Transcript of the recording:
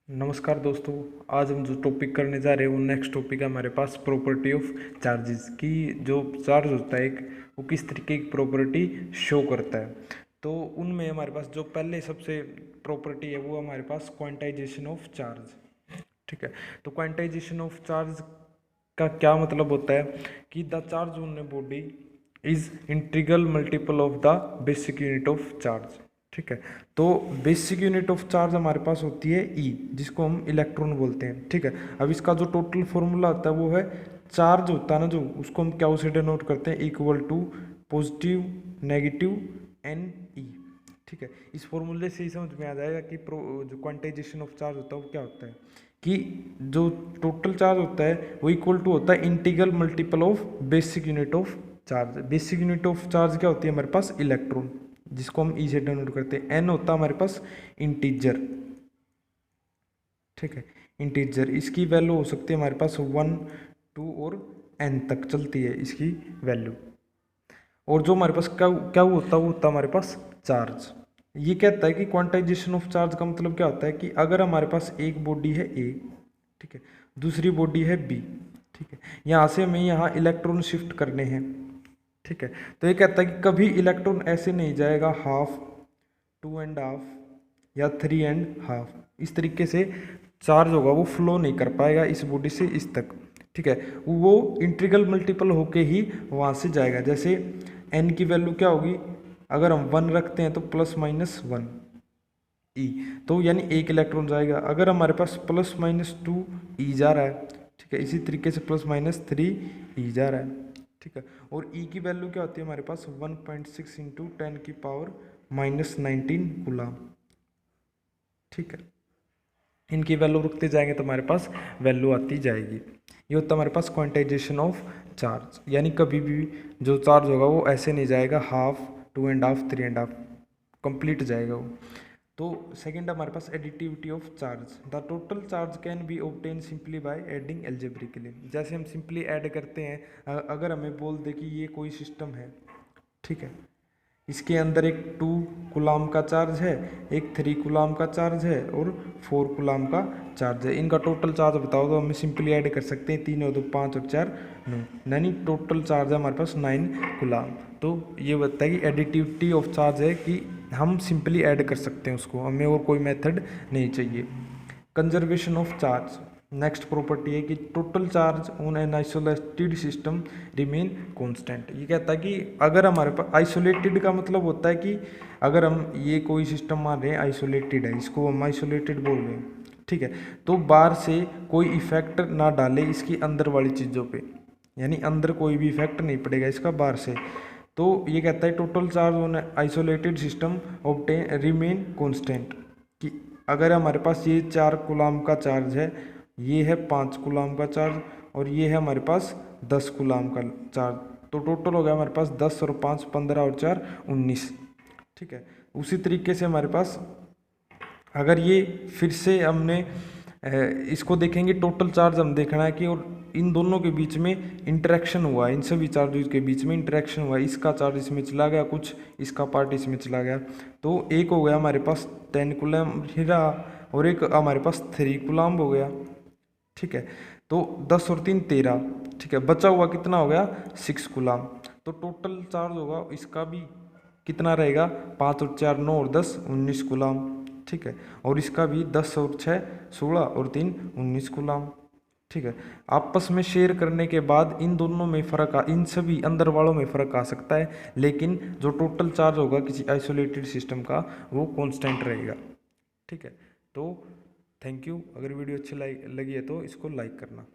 नमस्कार दोस्तों। आज हम जो टॉपिक करने जा रहे हैं वो नेक्स्ट टॉपिक है हमारे पास प्रॉपर्टी ऑफ चार्जेस की। जो चार्ज होता है एक, वो किस तरीके की प्रॉपर्टी शो करता है। तो उनमें हमारे पास जो पहले सबसे प्रॉपर्टी है वो हमारे पास क्वांटाइजेशन ऑफ चार्ज। ठीक है, तो क्वांटाइजेशन ऑफ चार्ज का क्या मतलब होता है कि the charge on a body is integral multiple of the basic unit of charge. ठीक है, तो बेसिक यूनिट ऑफ चार्ज हमारे पास होती है ई, जिसको हम इलेक्ट्रॉन बोलते हैं। ठीक है, अब इसका जो टोटल फॉर्मूला होता है वो है चार्ज होता है ना, जो उसको हम क्या उसे डिनोट करते हैं, equal to positive negative n e. ठीक है, इस फॉर्मूले से ही समझ में आ जाएगा कि जो क्वांटाइजेशन ऑफ चार्ज होता है वो क्या होता है कि जो टोटल चार्ज होता है वो इक्वल टू होता है integral multiple of basic unit of charge. Basic unit of charge क्या होती है हमारे पास, इलेक्ट्रॉन, जिसको हम ई से डिनोट करते हैं। एन होता है हमारे पास इंटीजर। ठीक है, इंटीजर, इसकी वैल्यू हो सकती है हमारे पास 1 2 और एन तक चलती है इसकी वैल्यू। और जो हमारे पास क्या क्या होता है वो होता है हमारे पास चार्ज। ये कहता है कि क्वांटाइजेशन ऑफ चार्ज का मतलब क्या होता है कि अगर हमारे पास एक बॉडी है ए, ठीक है, दूसरी बॉडी है बी, ठीक है, यहाँ से हमें यहाँ इलेक्ट्रॉन शिफ्ट करने हैं। ठीक है, तो ये कहता है कि कभी इलेक्ट्रॉन ऐसे नहीं जाएगा हाफ, 2.5 या 3.5, इस तरीके से चार्ज होगा वो फ्लो नहीं कर पाएगा इस बॉडी से इस तक। ठीक है, वो इंटीग्रल मल्टीपल होके ही वहाँ से जाएगा। जैसे एन की वैल्यू क्या होगी, अगर हम 1 रखते हैं तो ±1 ई, तो यानी एक इलेक्ट्रॉन जाएगा। अगर हमारे पास ±2 ई जा रहा है, ठीक है, इसी तरीके से ±3 ई जा रहा है। ठीक है, और ई की वैल्यू क्या होती है हमारे पास 1.6 इंटू 10⁻⁻19 कूलम। ठीक है, इनकी वैल्यू रखते जाएंगे तो हमारे पास वैल्यू आती जाएगी। ये होता है हमारे पास क्वांटाइजेशन ऑफ चार्ज, यानी कभी भी जो चार्ज होगा वो ऐसे नहीं जाएगा हाफ, 2.5 3.5, कंप्लीट जाएगा वो। तो सेकंड हमारे पास additivity of charge. The total charge can be obtain simply by adding algebraically. जैसे हम सिंपली ऐड करते हैं, अगर हमें बोल दे कि ये कोई सिस्टम है, ठीक है, इसके अंदर एक 2 कूलम का चार्ज है, एक 3 कूलम का चार्ज है और 4 कूलम का चार्ज है। इनका टोटल चार्ज बताओ तो हम सिंपली ऐड कर सकते हैं, 3 और 2 5 और 4 9, यानी टोटल चार्ज है हमारे पास 9 कूलम। तो ये बताता है कि एडिटिविटी ऑफ चार्ज है कि हम सिंपली ऐड कर सकते हैं उसको, हमें और कोई मेथड नहीं चाहिए। Conservation of charge, next property है कि total charge on an isolated system remain constant. ये कहता है कि अगर हमारे पास आइसोलेटेड का मतलब होता है कि अगर हम ये कोई सिस्टम मान रहे हैं आइसोलेटेड है, इसको हम आइसोलेटेड बोल रहे हैं, ठीक है, तो बाहर से कोई इफेक्ट ना डाले इसकी अंदर वाली चीज़ों पे, यानी अंदर कोई भी इफेक्ट नहीं पड़ेगा इसका बाहर से। तो ये कहता है total charge on isolated system obtain remain constant, कि अगर हमारे पास ये 4 कूलम का चार्ज है, ये है 5 कूलम का चार्ज और ये है हमारे पास 10 कूलम का चार्ज, तो टोटल हो गया हमारे पास 10 और 5 15 और 4 19। ठीक है, उसी तरीके से हमारे पास अगर ये फिर से हमने इसको देखेंगे, टोटल चार्ज हम देखना है कि और इन दोनों के बीच में इंटरेक्शन हुआ है, इन सभी चार्जेस के बीच में इंटरेक्शन हुआ है, इसका चार्ज इसमें चला गया कुछ, इसका पार्ट इसमें चला गया, तो एक हो गया हमारे पास 10 कूलम हीरा और एक हमारे पास 3 कूलम हो गया। ठीक है, तो 10 और 3 13, ठीक है, बचा हुआ कितना हो गया 6 कूलम। तो टोटल चार्ज होगा इसका भी कितना रहेगा, 5 और 4 9 और 10 19 कूलम। ठीक है, और इसका भी 10 और 6 16 और 3 19 कूलम। ठीक है, आपस में शेयर करने के बाद इन दोनों में फ़र्क इन सभी अंदर वालों में फ़र्क आ सकता है, लेकिन जो टोटल चार्ज होगा किसी आइसोलेटेड सिस्टम का वो कांस्टेंट रहेगा। ठीक है, तो थैंक यू। अगर वीडियो अच्छी लगी है तो इसको लाइक करना।